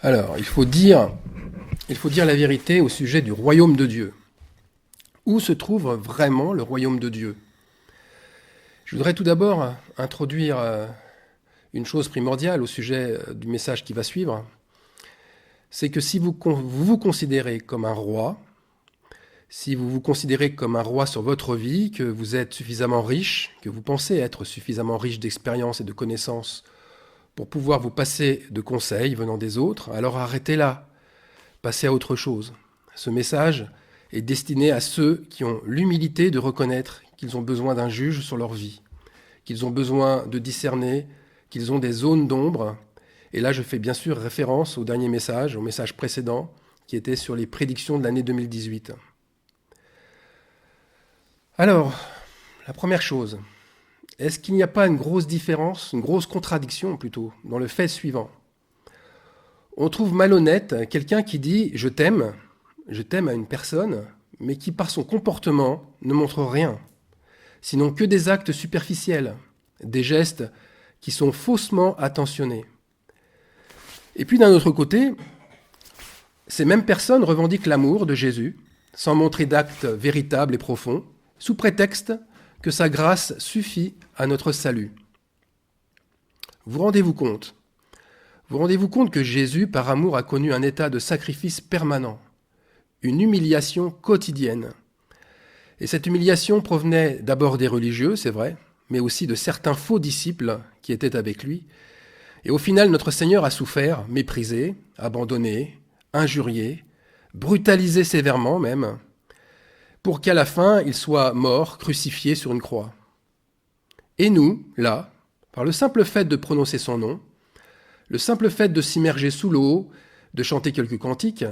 Alors, il faut dire la vérité au sujet du royaume de Dieu. Où se trouve vraiment le royaume de Dieu? Je voudrais tout d'abord introduire une chose primordiale au sujet du message qui va suivre. C'est que si vous vous considérez comme un roi, si vous vous considérez comme un roi sur votre vie, que vous êtes suffisamment riche, que vous pensez être suffisamment riche d'expérience et de connaissances pour pouvoir vous passer de conseils venant des autres, alors arrêtez là, passez à autre chose. Ce message est destiné à ceux qui ont l'humilité de reconnaître qu'ils ont besoin d'un juge sur leur vie, qu'ils ont besoin de discerner, qu'ils ont des zones d'ombre. Et là, je fais bien sûr référence au dernier message, au message précédent, qui était sur les prédictions de l'année 2018. Alors, la première chose, est-ce qu'il n'y a pas une grosse différence, une grosse contradiction plutôt, dans le fait suivant? On trouve malhonnête quelqu'un qui dit « je t'aime » à une personne, mais qui par son comportement ne montre rien, sinon que des actes superficiels, des gestes qui sont faussement attentionnés. Et puis d'un autre côté, ces mêmes personnes revendiquent l'amour de Jésus, sans montrer d'actes véritables et profonds, sous prétexte que sa grâce suffit à notre salut. Vous rendez-vous compte? Vous rendez-vous compte que Jésus, par amour, a connu un état de sacrifice permanent, une humiliation quotidienne. Et cette humiliation provenait d'abord des religieux, c'est vrai, mais aussi de certains faux disciples qui étaient avec lui. Et au final, notre Seigneur a souffert, méprisé, abandonné, injurié, brutalisé sévèrement même, pour qu'à la fin, il soit mort, crucifié sur une croix. Et nous, là, par le simple fait de prononcer son nom, le simple fait de s'immerger sous l'eau, de chanter quelques cantiques,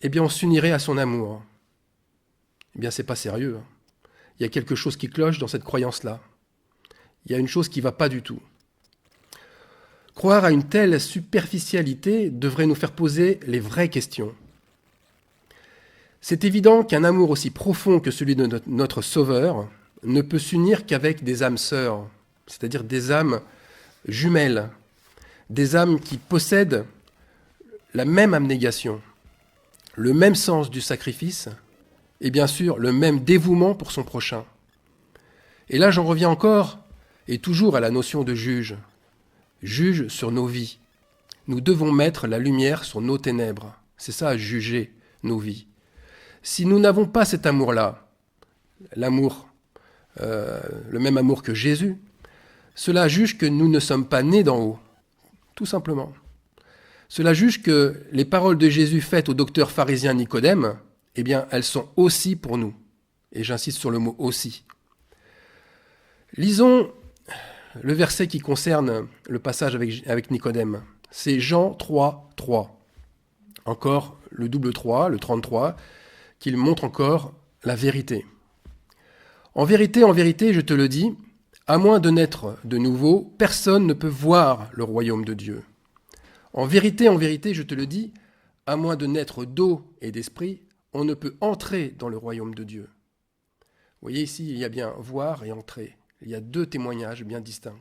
eh bien on s'unirait à son amour. Eh bien c'est pas sérieux. Il y a quelque chose qui cloche dans cette croyance-là. Il y a une chose qui ne va pas du tout. Croire à une telle superficialité devrait nous faire poser les vraies questions. C'est évident qu'un amour aussi profond que celui de notre Sauveur ne peut s'unir qu'avec des âmes sœurs, c'est-à-dire des âmes jumelles, des âmes qui possèdent la même abnégation, le même sens du sacrifice et bien sûr le même dévouement pour son prochain. Et là j'en reviens encore et toujours à la notion de juge. Juge sur nos vies. Nous devons mettre la lumière sur nos ténèbres. C'est ça, juger nos vies. Si nous n'avons pas cet amour-là, l'amour, le même amour que Jésus, cela juge que nous ne sommes pas nés d'en haut, tout simplement. Cela juge que les paroles de Jésus faites au docteur pharisien Nicodème, eh bien, elles sont aussi pour nous. Et j'insiste sur le mot « aussi ». Lisons le verset qui concerne le passage avec Nicodème. C'est Jean 3, 3. Encore le double 3, le 33, qu'il montre encore la vérité. En vérité, je te le dis, à moins de naître de nouveau, personne ne peut voir le royaume de Dieu. En vérité, je te le dis, à moins de naître d'eau et d'esprit, on ne peut entrer dans le royaume de Dieu. Vous voyez ici, il y a bien voir et entrer. Il y a deux témoignages bien distincts.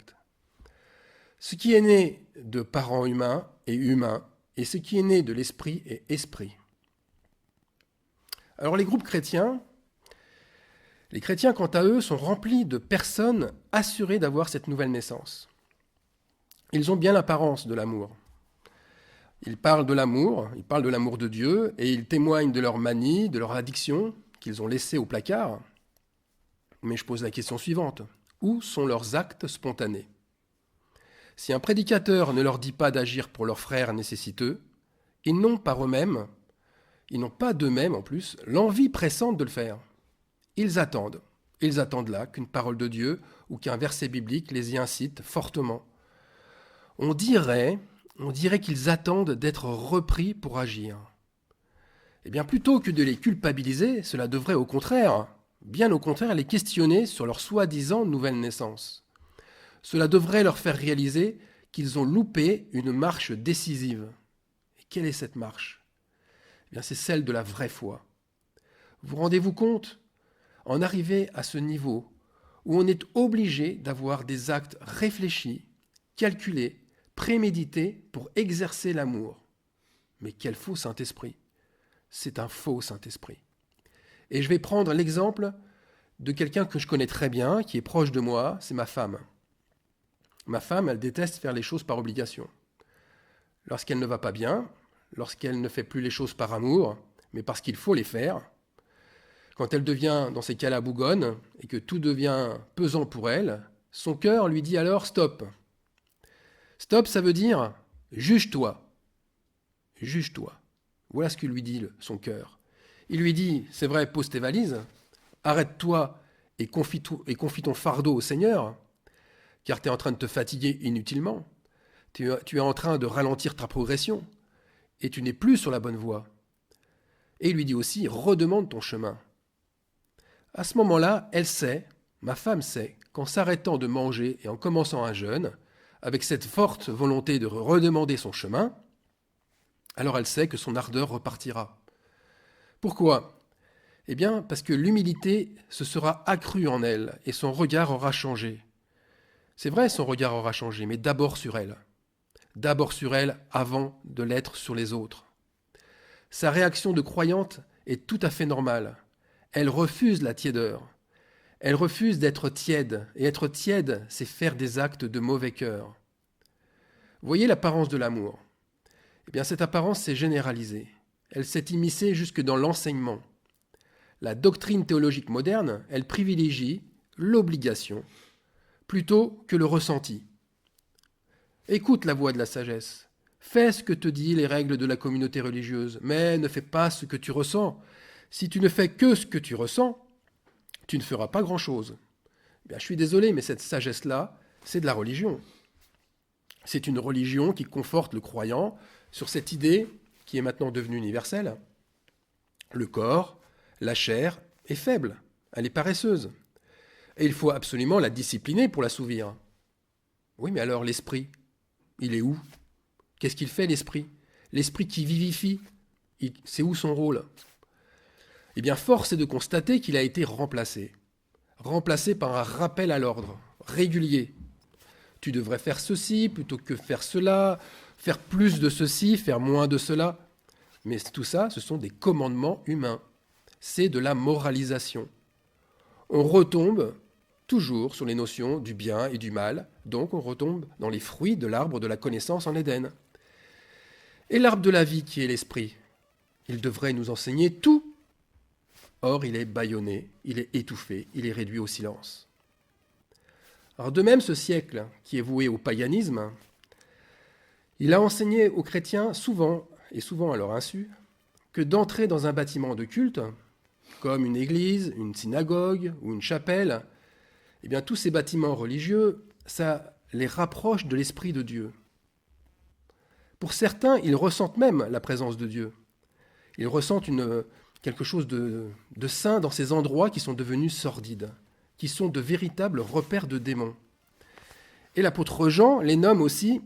Ce qui est né de parents humains est humain, et ce qui est né de l'esprit est esprit. Alors les groupes chrétiens, quant à eux, sont remplis de personnes assurées d'avoir cette nouvelle naissance. Ils ont bien l'apparence de l'amour. Ils parlent de l'amour de Dieu, et ils témoignent de leur manie, de leur addiction qu'ils ont laissée au placard. Mais je pose la question suivante. Où sont leurs actes spontanés? Si un prédicateur ne leur dit pas d'agir pour leurs frères nécessiteux, ils n'ont pas d'eux-mêmes en plus l'envie pressante de le faire. Ils attendent là qu'une parole de Dieu ou qu'un verset biblique les y incite fortement. On dirait qu'ils attendent d'être repris pour agir. Eh bien, plutôt que de les culpabiliser, cela devrait bien au contraire, les questionner sur leur soi-disant nouvelle naissance. Cela devrait leur faire réaliser qu'ils ont loupé une marche décisive. Et quelle est cette marche? Eh bien, c'est celle de la vraie foi. Vous rendez-vous compte? En arriver à ce niveau où on est obligé d'avoir des actes réfléchis, calculés, prémédités pour exercer l'amour. Mais quel faux Saint-Esprit! C'est un faux Saint-Esprit. Et je vais prendre l'exemple de quelqu'un que je connais très bien, qui est proche de moi, c'est ma femme. Ma femme, elle déteste faire les choses par obligation. Lorsqu'elle ne va pas bien, lorsqu'elle ne fait plus les choses par amour, mais parce qu'il faut les faire, quand elle devient dans ces cas-là bougonne et que tout devient pesant pour elle, son cœur lui dit alors stop. Stop, ça veut dire juge-toi. Juge-toi. Voilà ce que lui dit son cœur. Il lui dit, c'est vrai, pose tes valises, arrête-toi et confie ton fardeau au Seigneur, car tu es en train de te fatiguer inutilement. Tu es en train de ralentir ta progression et tu n'es plus sur la bonne voie. Et il lui dit aussi, redemande ton chemin. À ce moment-là, elle sait, ma femme sait, qu'en s'arrêtant de manger et en commençant un jeûne, avec cette forte volonté de redemander son chemin, alors elle sait que son ardeur repartira. Pourquoi ? Eh bien, parce que l'humilité se sera accrue en elle et son regard aura changé. C'est vrai, son regard aura changé, mais d'abord sur elle. D'abord sur elle avant de l'être sur les autres. Sa réaction de croyante est tout à fait normale. Elle refuse la tiédeur. Elle refuse d'être tiède. Et être tiède, c'est faire des actes de mauvais cœur. Voyez l'apparence de l'amour. Eh bien, cette apparence s'est généralisée. Elle s'est immiscée jusque dans l'enseignement. La doctrine théologique moderne, elle privilégie l'obligation plutôt que le ressenti. Écoute la voix de la sagesse. Fais ce que te disent les règles de la communauté religieuse, mais ne fais pas ce que tu ressens. Si tu ne fais que ce que tu ressens, tu ne feras pas grand-chose. Eh bien, je suis désolé, mais cette sagesse-là, c'est de la religion. C'est une religion qui conforte le croyant sur cette idée qui est maintenant devenue universelle. Le corps, la chair, est faible, elle est paresseuse. Et il faut absolument la discipliner pour l'assouvir. Oui, mais alors l'esprit, il est où? Qu'est-ce qu'il fait l'esprit? L'esprit qui vivifie, c'est où son rôle? Eh bien, force est de constater qu'il a été remplacé. Remplacé par un rappel à l'ordre, régulier. Tu devrais faire ceci plutôt que faire cela, faire plus de ceci, faire moins de cela. Mais tout ça, ce sont des commandements humains. C'est de la moralisation. On retombe toujours sur les notions du bien et du mal, donc on retombe dans les fruits de l'arbre de la connaissance en Éden. Et l'arbre de la vie qui est l'esprit, il devrait nous enseigner tout. Or, il est bâillonné, il est étouffé, il est réduit au silence. Alors de même, ce siècle, qui est voué au paganisme, il a enseigné aux chrétiens souvent, et souvent à leur insu, que d'entrer dans un bâtiment de culte, comme une église, une synagogue ou une chapelle, eh bien tous ces bâtiments religieux, ça les rapproche de l'Esprit de Dieu. Pour certains, ils ressentent même la présence de Dieu. Ils ressentent quelque chose de saint dans ces endroits qui sont devenus sordides, qui sont de véritables repères de démons. Et l'apôtre Jean les nomme aussi,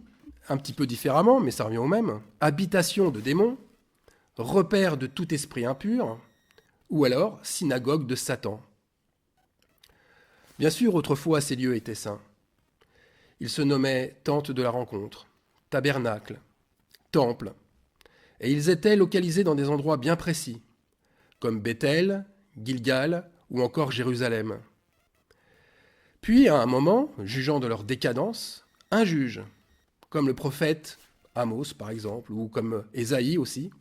un petit peu différemment, mais ça revient au même, habitation de démons, repère de tout esprit impur, ou alors synagogue de Satan. Bien sûr, autrefois, ces lieux étaient saints. Ils se nommaient tente de la rencontre, tabernacle, temple, et ils étaient localisés dans des endroits bien précis, comme Bethel, Gilgal ou encore Jérusalem. Puis, à un moment, jugeant de leur décadence, un juge, comme le prophète Amos par exemple, ou comme Ésaïe aussi,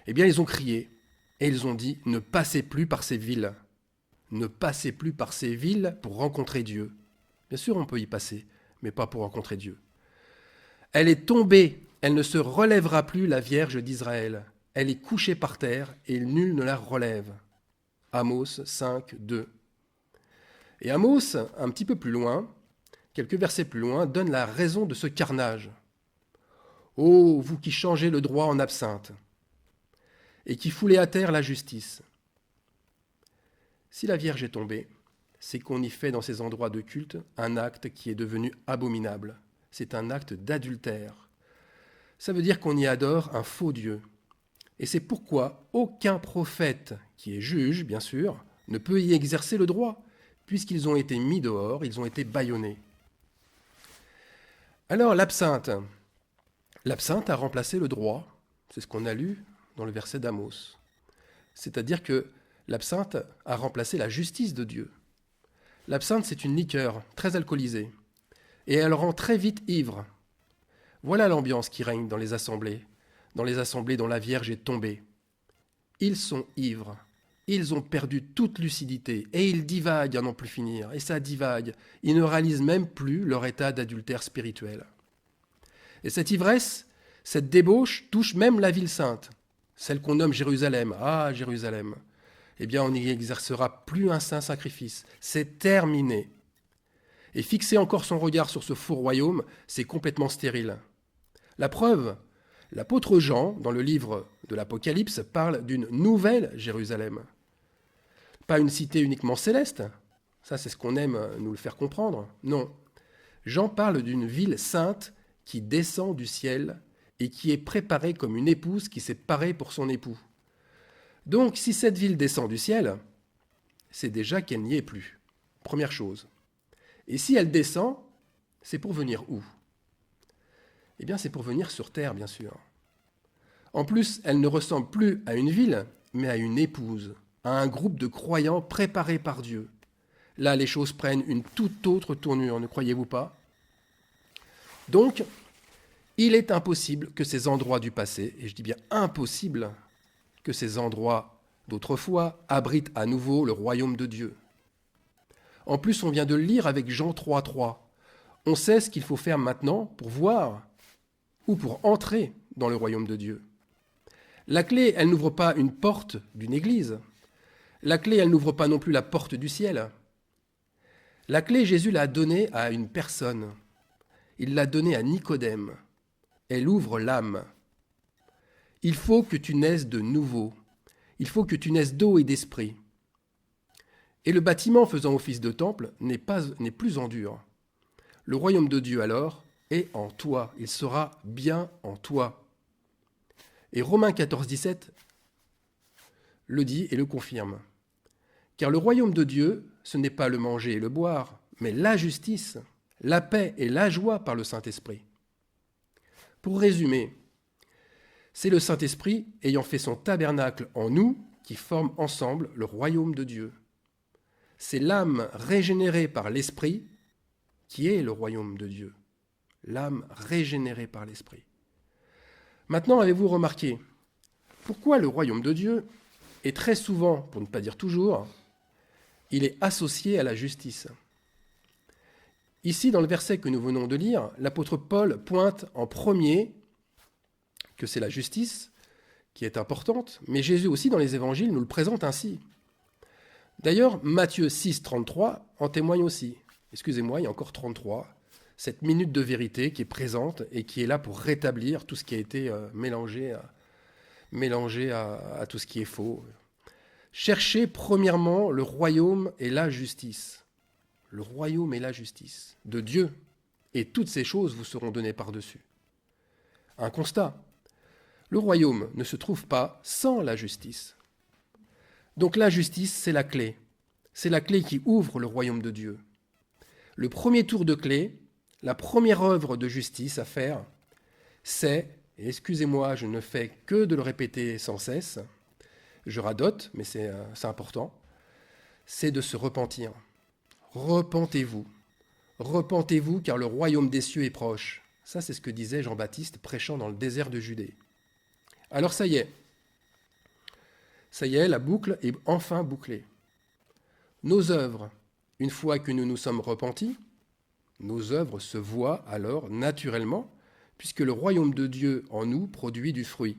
eh bien ils ont crié, et ils ont dit « Ne passez plus par ces villes ». Ne passez plus par ces villes pour rencontrer Dieu. Bien sûr, on peut y passer, mais pas pour rencontrer Dieu. Elle est tombée, elle ne se relèvera plus, la Vierge d'Israël. Elle est couchée par terre, et nul ne la relève. Amos 5, 2. Et Amos, un petit peu plus loin, quelques versets plus loin, donne la raison de ce carnage. Ô vous qui changez le droit en absinthe, et qui foulez à terre la justice. Si la Vierge est tombée, c'est qu'on y fait dans ces endroits de culte un acte qui est devenu abominable. C'est un acte d'adultère. Ça veut dire qu'on y adore un faux Dieu. Et c'est pourquoi aucun prophète, qui est juge, bien sûr, ne peut y exercer le droit, puisqu'ils ont été mis dehors, ils ont été bâillonnés. Alors l'absinthe. L'absinthe a remplacé le droit. C'est ce qu'on a lu dans le verset d'Amos. C'est-à-dire que l'absinthe a remplacé la justice de Dieu. L'absinthe, c'est une liqueur très alcoolisée, et elle rend très vite ivre. Voilà l'ambiance qui règne dans les assemblées dont la Vierge est tombée. Ils sont ivres, ils ont perdu toute lucidité, et ils divaguent à n'en plus finir, et ça divague. Ils ne réalisent même plus leur état d'adultère spirituel. Et cette ivresse, cette débauche touche même la ville sainte, celle qu'on nomme Jérusalem. Ah, Jérusalem! Eh bien, on n'y exercera plus un saint sacrifice. C'est terminé. Et fixer encore son regard sur ce faux royaume, c'est complètement stérile. La preuve, l'apôtre Jean, dans le livre de l'Apocalypse, parle d'une nouvelle Jérusalem. Pas une cité uniquement céleste, ça c'est ce qu'on aime nous le faire comprendre. Non, Jean parle d'une ville sainte qui descend du ciel et qui est préparée comme une épouse qui s'est parée pour son époux. Donc, si cette ville descend du ciel, c'est déjà qu'elle n'y est plus. Première chose. Et si elle descend, c'est pour venir où? Eh bien, c'est pour venir sur terre, bien sûr. En plus, elle ne ressemble plus à une ville, mais à une épouse, à un groupe de croyants préparés par Dieu. Là, les choses prennent une toute autre tournure, ne croyez-vous pas? Donc, il est impossible que ces endroits du passé, et je dis bien impossible, que ces endroits d'autrefois abritent à nouveau le royaume de Dieu. En plus, on vient de le lire avec Jean 3,3. On sait ce qu'il faut faire maintenant pour voir ou pour entrer dans le royaume de Dieu. La clé, elle n'ouvre pas une porte d'une église. La clé, elle n'ouvre pas non plus la porte du ciel. La clé, Jésus l'a donnée à une personne. Il l'a donnée à Nicodème. Elle ouvre l'âme. Il faut que tu naisses de nouveau. Il faut que tu naisses d'eau et d'esprit. Et le bâtiment faisant office de temple n'est plus en dur. Le royaume de Dieu alors est en toi. Il sera bien en toi. Et Romains 14, 17 le dit et le confirme. Car le royaume de Dieu, ce n'est pas le manger et le boire, mais la justice, la paix et la joie par le Saint-Esprit. Pour résumer, c'est le Saint-Esprit ayant fait son tabernacle en nous qui forme ensemble le royaume de Dieu. C'est l'âme régénérée par l'Esprit qui est le royaume de Dieu. L'âme régénérée par l'Esprit. Maintenant, avez-vous remarqué pourquoi le royaume de Dieu est très souvent, pour ne pas dire toujours, il est associé à la justice. Ici, dans le verset que nous venons de lire, l'apôtre Paul pointe en premier que c'est la justice qui est importante, mais Jésus aussi, dans les évangiles, nous le présente ainsi. D'ailleurs, Matthieu 6, 33 en témoigne aussi. Excusez-moi, il y a encore 33, cette minute de vérité qui est présente et qui est là pour rétablir tout ce qui a été mélangé à tout ce qui est faux. Cherchez premièrement le royaume et la justice. Le royaume et la justice de Dieu. Et toutes ces choses vous seront données par-dessus. Un constat. Le royaume ne se trouve pas sans la justice. Donc la justice, c'est la clé. C'est la clé qui ouvre le royaume de Dieu. Le premier tour de clé, la première œuvre de justice à faire, c'est, et excusez-moi, je ne fais que de le répéter sans cesse, je radote, mais c'est important, c'est de se repentir. Repentez-vous. Repentez-vous car le royaume des cieux est proche. Ça, c'est ce que disait Jean-Baptiste prêchant dans le désert de Judée. Alors ça y est, la boucle est enfin bouclée. Nos œuvres, une fois que nous nous sommes repentis, nos œuvres se voient alors naturellement, puisque le royaume de Dieu en nous produit du fruit.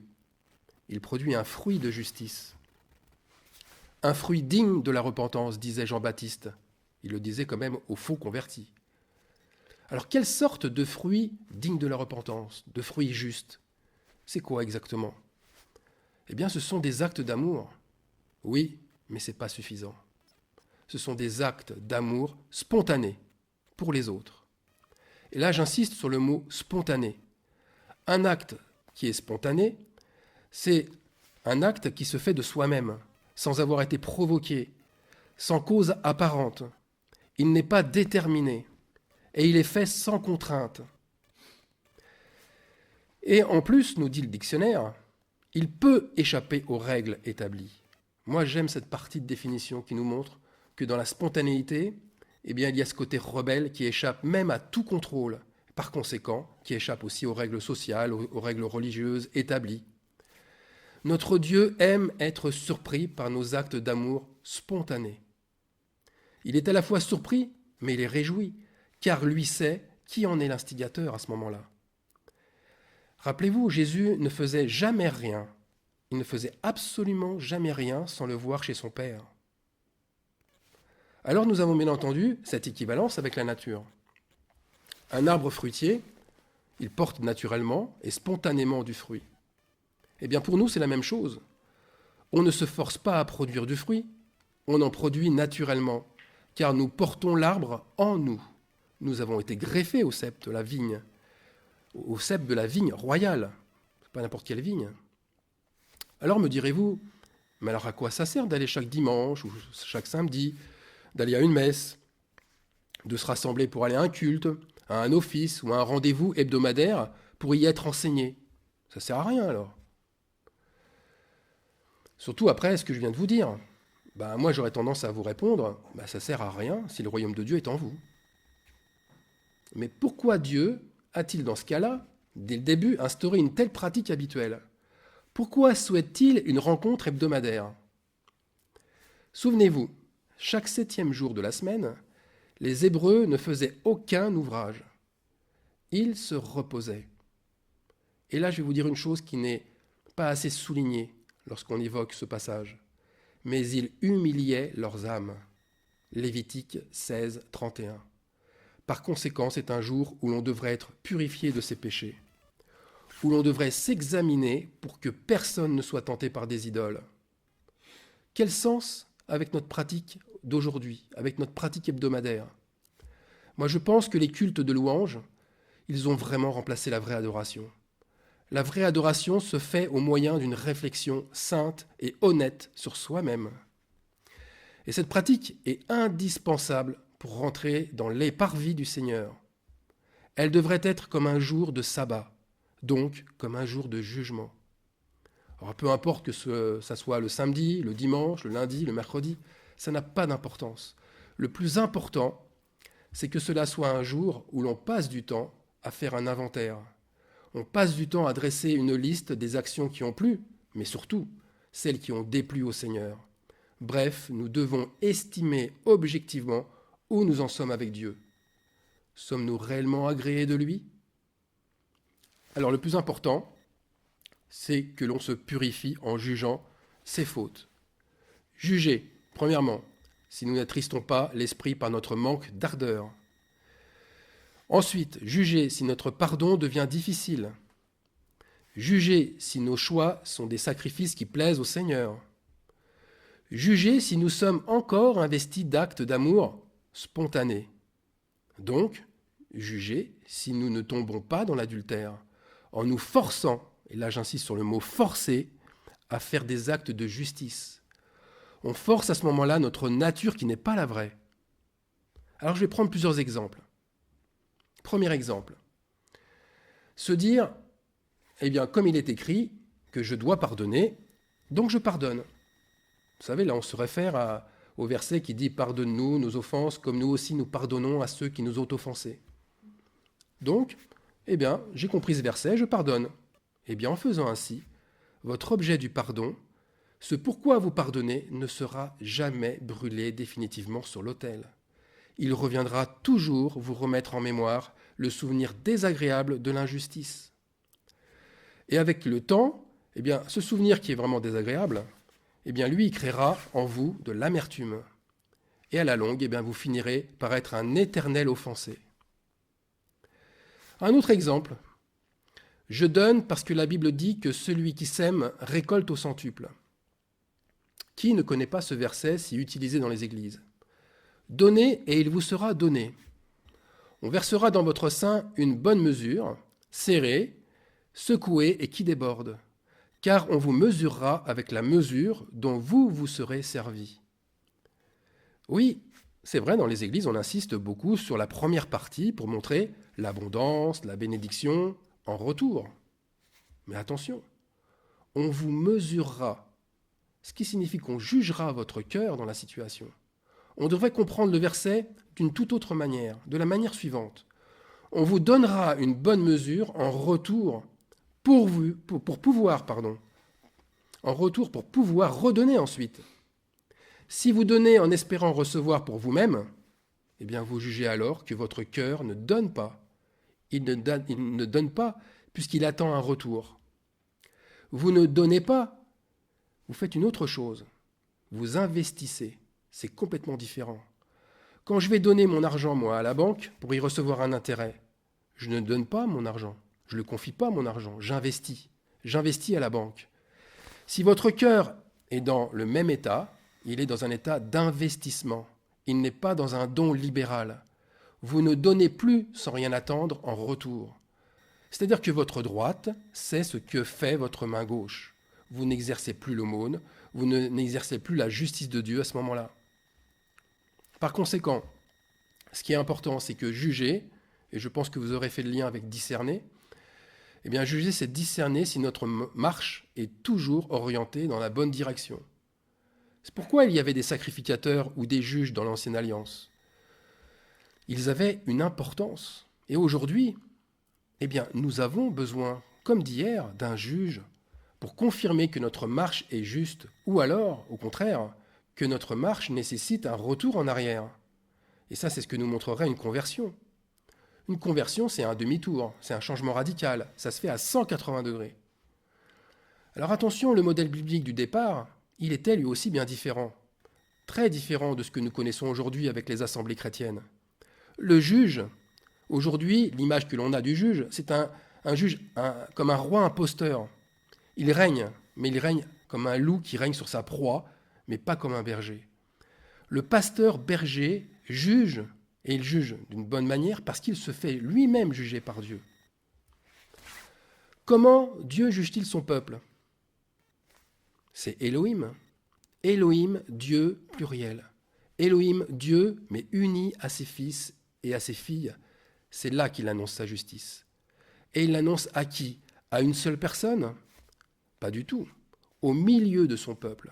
Il produit un fruit de justice. Un fruit digne de la repentance, disait Jean-Baptiste. Il le disait quand même aux faux convertis. Alors, quelle sorte de fruit digne de la repentance, de fruits justes? C'est quoi exactement? Eh bien, ce sont des actes d'amour. Oui, mais ce n'est pas suffisant. Ce sont des actes d'amour spontanés pour les autres. Et là, j'insiste sur le mot spontané. Un acte qui est spontané, c'est un acte qui se fait de soi-même, sans avoir été provoqué, sans cause apparente. Il n'est pas déterminé. Et il est fait sans contrainte. Et en plus, nous dit le dictionnaire, Il peut échapper aux règles établies. Moi, j'aime cette partie de définition qui nous montre que dans la spontanéité, eh bien, il y a ce côté rebelle qui échappe même à tout contrôle, par conséquent, qui échappe aussi aux règles sociales, aux règles religieuses établies. Notre Dieu aime être surpris par nos actes d'amour spontanés. Il est à la fois surpris, mais il est réjoui, car lui sait qui en est l'instigateur à ce moment-là. Rappelez-vous, Jésus ne faisait jamais rien. Il ne faisait absolument jamais rien sans le voir chez son Père. Alors nous avons bien entendu cette équivalence avec la nature. Un arbre fruitier, il porte naturellement et spontanément du fruit. Eh bien pour nous, c'est la même chose. On ne se force pas à produire du fruit, on en produit naturellement, car nous portons l'arbre en nous. Nous avons été greffés au cep de la vigne, au cep de la vigne royale, pas n'importe quelle vigne. Alors me direz-vous, mais alors à quoi ça sert d'aller chaque dimanche ou chaque samedi, d'aller à une messe, de se rassembler pour aller à un culte, à un office ou à un rendez-vous hebdomadaire pour y être enseigné? Ça sert à rien alors. Surtout après ce que je viens de vous dire. Moi j'aurais tendance à vous répondre, ça sert à rien si le royaume de Dieu est en vous. Mais pourquoi Dieu a-t-il dans ce cas-là, dès le début, instauré une telle pratique habituelle? Pourquoi souhaite-t-il une rencontre hebdomadaire? Souvenez-vous, chaque 7e jour de la semaine, les Hébreux ne faisaient aucun ouvrage. Ils se reposaient. Et là, je vais vous dire une chose qui n'est pas assez soulignée lorsqu'on évoque ce passage. Mais ils humiliaient leurs âmes. Lévitique 16, 31. Par conséquent, c'est un jour où l'on devrait être purifié de ses péchés, où l'on devrait s'examiner pour que personne ne soit tenté par des idoles. Quel sens avec notre pratique d'aujourd'hui, avec notre pratique hebdomadaire? Moi, je pense que les cultes de louange, ils ont vraiment remplacé la vraie adoration. La vraie adoration se fait au moyen d'une réflexion sainte et honnête sur soi-même. Et cette pratique est indispensable pour rentrer dans les parvis du Seigneur. Elle devrait être comme un jour de sabbat, donc comme un jour de jugement. Alors peu importe que ça soit le samedi, le dimanche, le lundi, le mercredi, ça n'a pas d'importance. Le plus important, c'est que cela soit un jour où l'on passe du temps à faire un inventaire. On passe du temps à dresser une liste des actions qui ont plu, mais surtout celles qui ont déplu au Seigneur. Bref, nous devons estimer objectivement où nous en sommes avec Dieu. Sommes-nous réellement agréés de lui? Alors le plus important, c'est que l'on se purifie en jugeant ses fautes. Juger, premièrement, si nous n'attristons pas l'esprit par notre manque d'ardeur. Ensuite, juger si notre pardon devient difficile. Juger si nos choix sont des sacrifices qui plaisent au Seigneur. Juger si nous sommes encore investis d'actes d'amour spontanés. Donc, juger si nous ne tombons pas dans l'adultère, en nous forçant, et là j'insiste sur le mot forcer, à faire des actes de justice. On force à ce moment-là notre nature qui n'est pas la vraie. Alors je vais prendre plusieurs exemples. Premier exemple, se dire, comme il est écrit que je dois pardonner, donc je pardonne. Vous savez, là on se réfère au verset qui dit « Pardonne-nous nos offenses, comme nous aussi nous pardonnons à ceux qui nous ont offensés. » Donc, j'ai compris ce verset, je pardonne. En faisant ainsi, votre objet du pardon, ce pourquoi vous pardonnez, ne sera jamais brûlé définitivement sur l'autel. Il reviendra toujours vous remettre en mémoire le souvenir désagréable de l'injustice. Et avec le temps, ce souvenir qui est vraiment désagréable, lui, il créera en vous de l'amertume. Et à la longue, vous finirez par être un éternel offensé. Un autre exemple. Je donne parce que la Bible dit que celui qui sème récolte au centuple. Qui ne connaît pas ce verset si utilisé dans les églises? Donnez et il vous sera donné. On versera dans votre sein une bonne mesure, serrée, secouée et qui déborde, car on vous mesurera avec la mesure dont vous vous serez servi. Oui, c'est vrai, dans les églises, on insiste beaucoup sur la première partie pour montrer l'abondance, la bénédiction en retour. Mais attention, on vous mesurera, ce qui signifie qu'on jugera votre cœur dans la situation. On devrait comprendre le verset d'une toute autre manière, de la manière suivante. On vous donnera une bonne mesure en retour pour pouvoir redonner ensuite. Si vous donnez en espérant recevoir pour vous-même, eh bien vous jugez alors que votre cœur ne donne pas. Il ne donne pas puisqu'il attend un retour. Vous ne donnez pas, vous faites une autre chose. Vous investissez. C'est complètement différent. Quand je vais donner mon argent, moi, à la banque pour y recevoir un intérêt, je ne donne pas mon argent. Je ne le confie pas, mon argent. J'investis. J'investis à la banque. Si votre cœur est dans le même état, il est dans un état d'investissement. Il n'est pas dans un don libéral. Vous ne donnez plus sans rien attendre en retour. C'est-à-dire que votre droite sait ce que fait votre main gauche. Vous n'exercez plus l'aumône, vous n'exercez plus la justice de Dieu à ce moment-là. Par conséquent, ce qui est important, c'est que juger, et je pense que vous aurez fait le lien avec discerner, eh bien juger, c'est discerner si notre marche est toujours orientée dans la bonne direction. C'est pourquoi il y avait des sacrificateurs ou des juges dans l'Ancienne Alliance. Ils avaient une importance. Et aujourd'hui, eh bien, nous avons besoin, comme d'hier, d'un juge pour confirmer que notre marche est juste, ou alors, au contraire, que notre marche nécessite un retour en arrière. Et ça, c'est ce que nous montrerait une conversion. Une conversion, c'est un demi-tour, c'est un changement radical, ça se fait à 180 degrés. Alors attention, le modèle biblique du départ, il était lui aussi bien différent, très différent de ce que nous connaissons aujourd'hui avec les assemblées chrétiennes. Le juge, aujourd'hui, l'image que l'on a du juge, c'est un juge comme un roi imposteur. Il règne, mais il règne comme un loup qui règne sur sa proie, mais pas comme un berger. Le pasteur berger juge, et il juge d'une bonne manière parce qu'il se fait lui-même juger par Dieu. Comment Dieu juge-t-il son peuple ? C'est Elohim. Elohim, Dieu, pluriel. Elohim, Dieu, mais uni à ses fils et à ses filles. C'est là qu'il annonce sa justice. Et il l'annonce à qui ? À une seule personne ? Pas du tout. Au milieu de son peuple.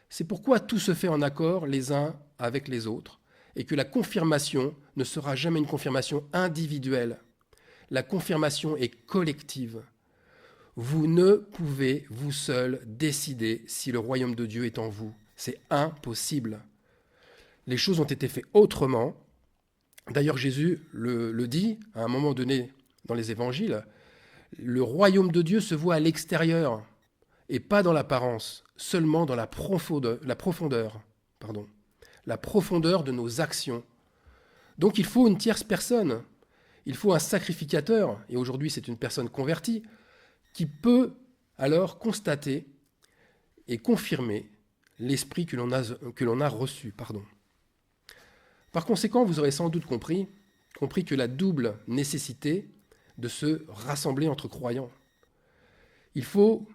C'est pourquoi tout se fait en accord les uns avec les autres, et que la confirmation ne sera jamais une confirmation individuelle. La confirmation est collective. Vous ne pouvez, vous seul, décider si le royaume de Dieu est en vous. C'est impossible. Les choses ont été faites autrement. D'ailleurs, Jésus le dit à un moment donné dans les évangiles. Le royaume de Dieu se voit à l'extérieur et pas dans l'apparence, seulement dans la profondeur de nos actions. Donc il faut une tierce personne. Il faut un sacrificateur, et aujourd'hui c'est une personne convertie, qui peut alors constater et confirmer l'esprit que l'on a reçu. Par conséquent, vous aurez sans doute compris que la double nécessité de se rassembler entre croyants. Il faut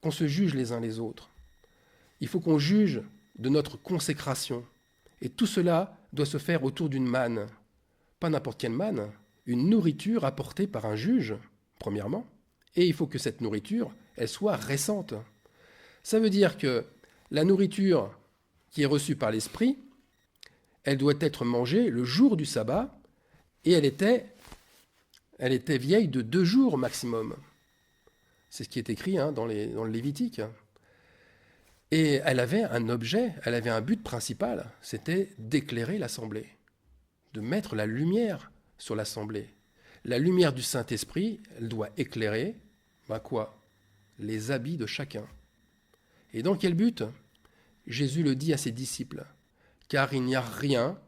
qu'on se juge les uns les autres. Il faut qu'on juge de notre consécration. Et tout cela doit se faire autour d'une manne. Pas n'importe quelle manne, une nourriture apportée par un juge, premièrement. Et il faut que cette nourriture, elle soit récente. Ça veut dire que la nourriture qui est reçue par l'Esprit, elle doit être mangée le jour du sabbat, et elle était vieille de 2 jours maximum. C'est ce qui est écrit dans le Lévitique. Et elle avait un objet, elle avait un but principal, c'était d'éclairer l'assemblée, de mettre la lumière sur l'assemblée. La lumière du Saint-Esprit, elle doit éclairer, quoi ? Les habits de chacun. Et dans quel but ? Jésus le dit à ses disciples, car il n'y a rien,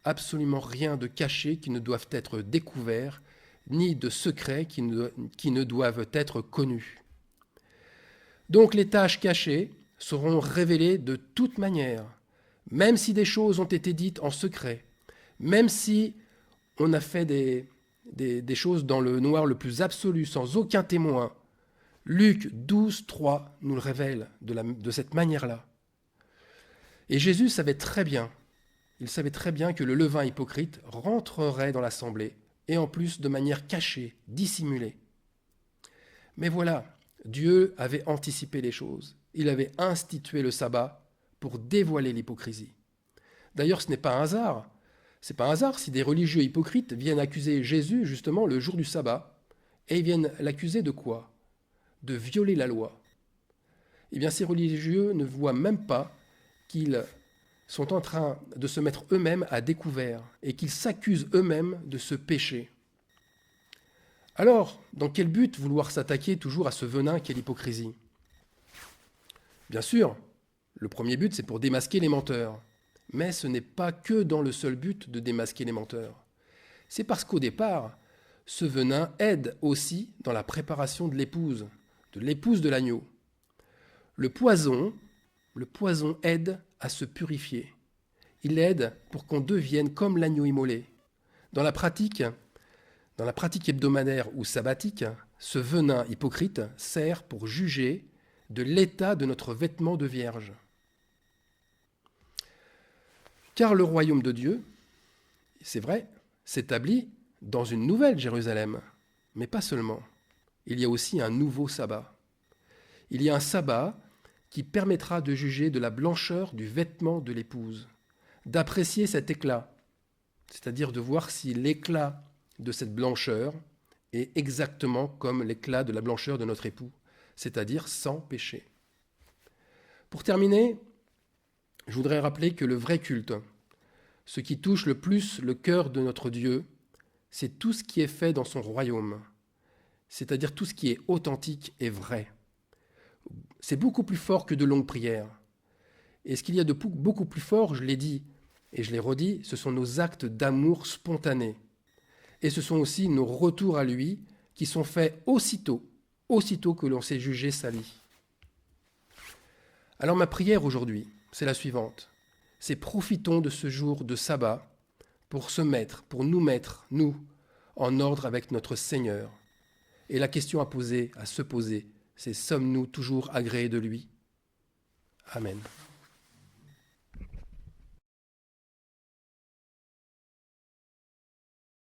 absolument rien de caché qui ne doive être découvert, ni de secrets qui ne doivent être connus. Donc les tâches cachées seront révélées de toute manière, même si des choses ont été dites en secret, même si on a fait des choses dans le noir le plus absolu, sans aucun témoin. Luc 12, 3 nous le révèle de cette manière-là. Et Jésus savait très bien que le levain hypocrite rentrerait dans l'assemblée, et en plus de manière cachée, dissimulée. Mais voilà, Dieu avait anticipé les choses. Il avait institué le sabbat pour dévoiler l'hypocrisie. D'ailleurs, ce n'est pas un hasard. C'est pas un hasard si des religieux hypocrites viennent accuser Jésus justement le jour du sabbat. Et ils viennent l'accuser de quoi? De violer la loi. Eh bien, ces religieux ne voient même pas qu'ils sont en train de se mettre eux-mêmes à découvert et qu'ils s'accusent eux-mêmes de ce péché. Alors, dans quel but vouloir s'attaquer toujours à ce venin qu'est l'hypocrisie? Bien sûr, le premier but, c'est pour démasquer les menteurs. Mais ce n'est pas que dans le seul but de démasquer les menteurs. C'est parce qu'au départ, ce venin aide aussi dans la préparation de l'épouse de l'agneau. Le poison aide à se purifier. Il aide pour qu'on devienne comme l'agneau immolé. Dans la pratique hebdomadaire ou sabbatique, ce venin hypocrite sert pour juger de l'état de notre vêtement de vierge. Car le royaume de Dieu, c'est vrai, s'établit dans une nouvelle Jérusalem, mais pas seulement. Il y a aussi un nouveau sabbat. Il y a un sabbat qui permettra de juger de la blancheur du vêtement de l'épouse, d'apprécier cet éclat, c'est-à-dire de voir si l'éclat de cette blancheur est exactement comme l'éclat de la blancheur de notre époux, c'est-à-dire sans péché. Pour terminer, je voudrais rappeler que le vrai culte, ce qui touche le plus le cœur de notre Dieu, c'est tout ce qui est fait dans son royaume, c'est-à-dire tout ce qui est authentique et vrai. C'est beaucoup plus fort que de longues prières. Et ce qu'il y a de beaucoup plus fort, je l'ai dit et je l'ai redit, ce sont nos actes d'amour spontanés. Et ce sont aussi nos retours à lui qui sont faits aussitôt que l'on s'est jugé sali. Alors ma prière aujourd'hui, c'est la suivante. C'est profitons de ce jour de sabbat pour nous mettre, nous, en ordre avec notre Seigneur. Et la question à se poser, c'est sommes-nous toujours agréés de lui? Amen.